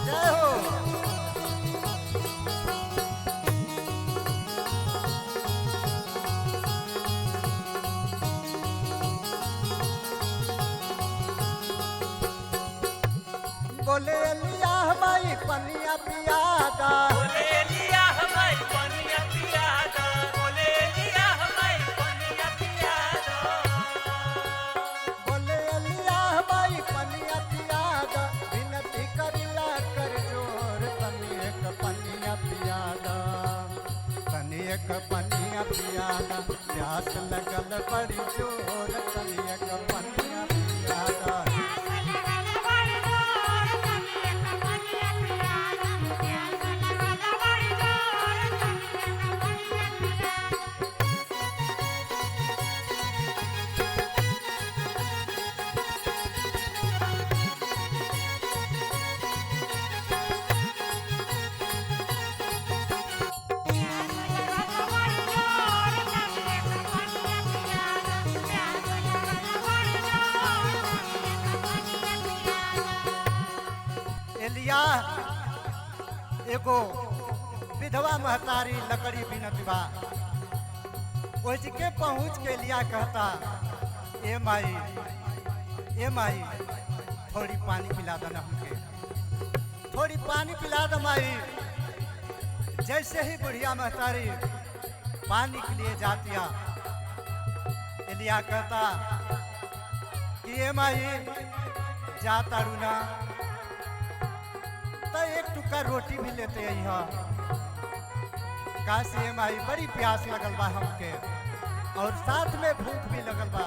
जय हो। बोले लिया हमारी पनिया पियादा, बोले लिया हमारी पनिया पियादा, बोले लिया हमारी पनिया पियादा। बोले लिया हमारी पनिया पियादा, विनती करिला कर जोर तनी एक पनिया पियादा, तनी एक पनिया पियादा, प्यास लगल बड़ी जोर तनी एक पनिया पियादा। एलिया एगो विधवा महतारी लकड़ी बिनत बा, ओजके पहुँच के एलिया कहता ए माई थोड़ी पानी पिला दो ना हमके, थोड़ी पानी पिला दो माई। जैसे ही बुढ़िया महतारी पानी के लिए जातिया, एलिया कहता कि ए माई जाता रूना तो एक टुकड़ा रोटी भी लेते यहाँ, काशी माई बड़ी प्यास लगल बा हमके और साथ में भूख भी लगल बा।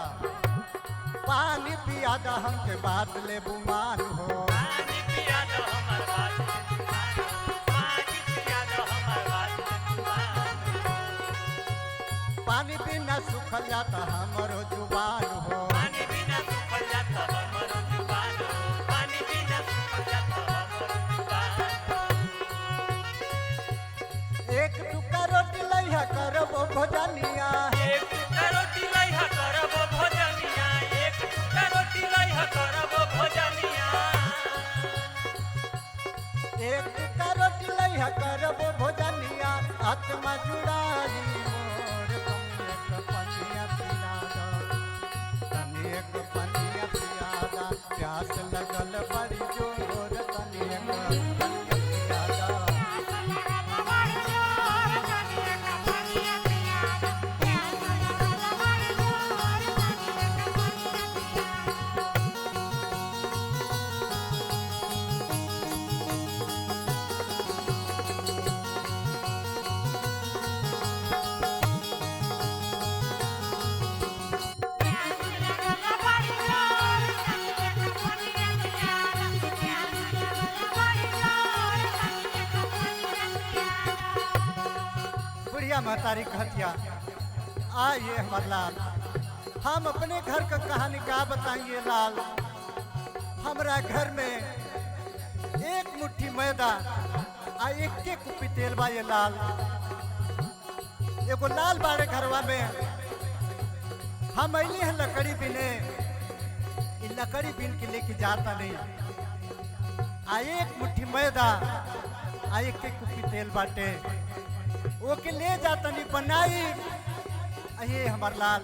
पानी पिया दा हमके बात ले बुमान हो, पानी पियादा हमार बात में जुबान हो, पानी पियादा हमार बात में जुबान हो। पानी बिना सूखल जाता हमरो जुबान हो, पानी बिना सूखल जाता हमारो जुबान हो, पानी बिना सूखल जाता हमारो जुबान हो। एक टुकड़ा रोटी लइहा करबो भोजनिया, एक टुकड़ा रोटी लइहा करबो भोजनिया, एक टुकड़ा रोटी लइहा करबो भोजनिया। एक टुकड़ा रोटी लइहा करबो भोजनिया, आत्मा जुड़ाई मोर तनी एक पनिया पिला दो, तनी एक पनिया पिला दा, प्यास लगल बड़ी जोर तनी एक पनिया पिला दा। बुढ़िया महतारी कहतिया आइए हमार लाल, हम अपने घर का कहानी क्या बताएंगे लाल। हमरा घर में एक मुट्ठी मैदा आ एक कुपी तेल बा ये लाल। एगो लाल बाड़े घरवा में हम अली हैं लकड़ी बिने, लकड़ी बिन के लेके जाता नहीं, आ एक मुट्ठी मैदा आ एक कुपी तेल बाटे वो के ले जाता नहीं बनाई। ये हमार लाल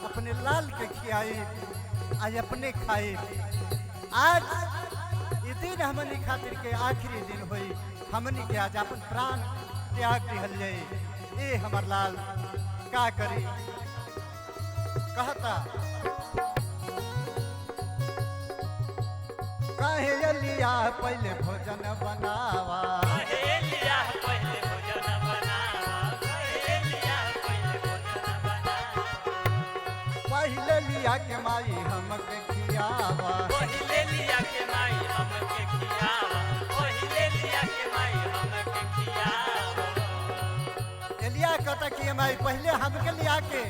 अपने लाल के खियाई, आज अपने खाई। आज ये दिन हमनी खातिर के आखिरी दिन हुई, हमनी के आज अपन प्राण त्याग दिहल जाई। ये हमार लाल का करी कहता कहे लिया पहले भोजन बनावा, कहे लिया पहले भोजन बनावा, कहे लिया पहले भोजन बनावा। पहले लिया के माई हमके खियावा, पहिले लिया के माई हमके खियावा, पहिले लिया के माई हमके खियावा। एलिया कहता कि ये माई पहले हमके लिया के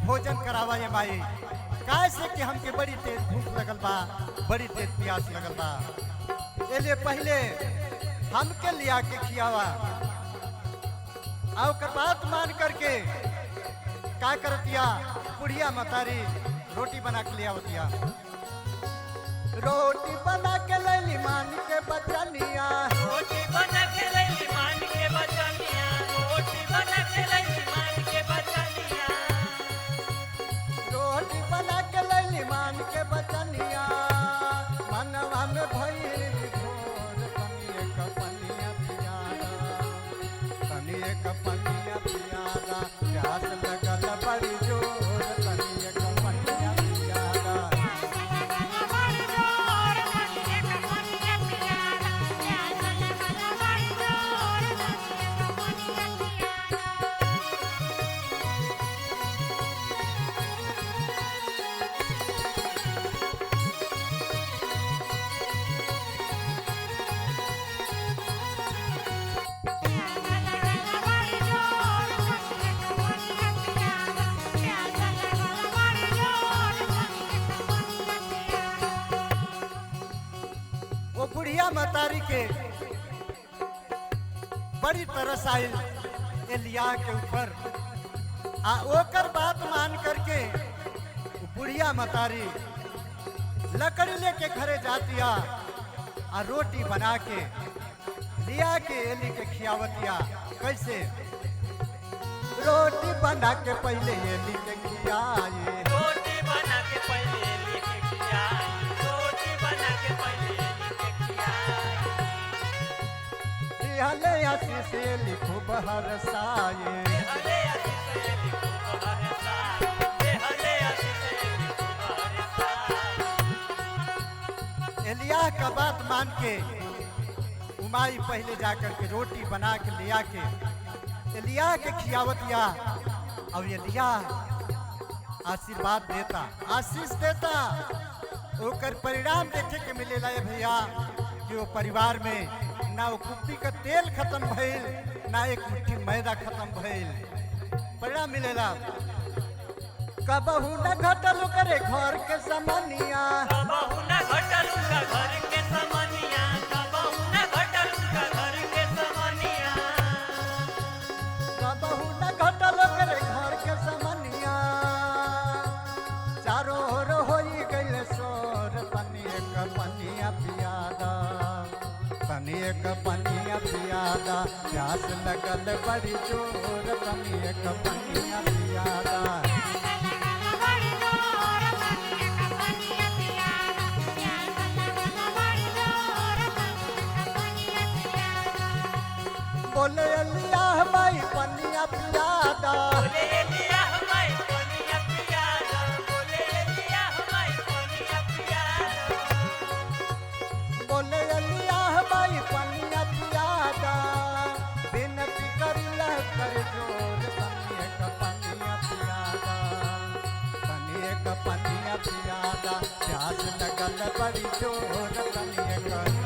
भोजन करावा ये माई, कैसे कि हमके बड़ी तेज भूख लगल बा, बड़ी तेज प्यास लगल बा, एलिए पहले हमके लिया के खियावा। और बात मान करके का करतिया बुढ़िया मतारी रोटी बना के लिया होतिया। रोटी बना के लैली मान के बचनिया, रोटी बना के लैली मान के बचनिया, रोटी बना के लैली मान के बचनिया, रोटी बना के लैली मान के बचनिया। मनवा में भइल घोर तनिए कपनिया पियादा, तनिए कपनिया पियादा, प्यास लगल बड़ी जोर तनिए कपनिया पियादा। वो बुढ़िया मतारी के बड़ी तरस आयल एलिया के ऊपर। आ ओकर बात मान करके वो बुढ़िया मतारी लकड़ी लेके घरे जातिया आ रोटी बना के लिया के एली के खियावतिया। कैसे? रोटी बना के पहले एली के खियाए, रोटी बना के पहले एली के खियाई, रोटी बना के पहले एली के खियाई, हले आशीष एली खूब हरसाए। हले आशीष एली खूब हरसाए, हले आशीष एली खूब हरसाए। एलिया का बात मान के उमाई पहले जाकर के रोटी बना के लिया के एलिया के खियावतिया। और एलिया आशीर्वाद देता, आशीष देता। ओकर परिणाम देखे के मिलेला है भैया कि वो परिवार में ना वो कुप्पी का तेल खत्म भइल, ना एक मुट्ठी मैदा खत्म भइल। परिणाम मिलेला कबहू न घटल करे घर के समनिया, कबहू न घटल उनका घर के समनिया, कबहू न घटल उनका घर के समनिया, कबहू न घटल करे घर के समनिया। चारों ओर होई गइल सोर तनिए क पनिया पियादा, तनिए क पनिया पियादा, प्यास लगल बड़ी जोर तनिए क पनिया पियादा। बोले अल्लाह भाई पनिया पियादा, बोले एलिया हमारी पनिया पियादा, बोले एलिया हमारी पनिया पियादा, बोले अल्लाह भाई पनिया पियादा। बिनती करिला कर जोर तनिए क पनिया पियादा, तनिए क पनिया पियादा, प्यास लगल बड़ी जोर तनिए क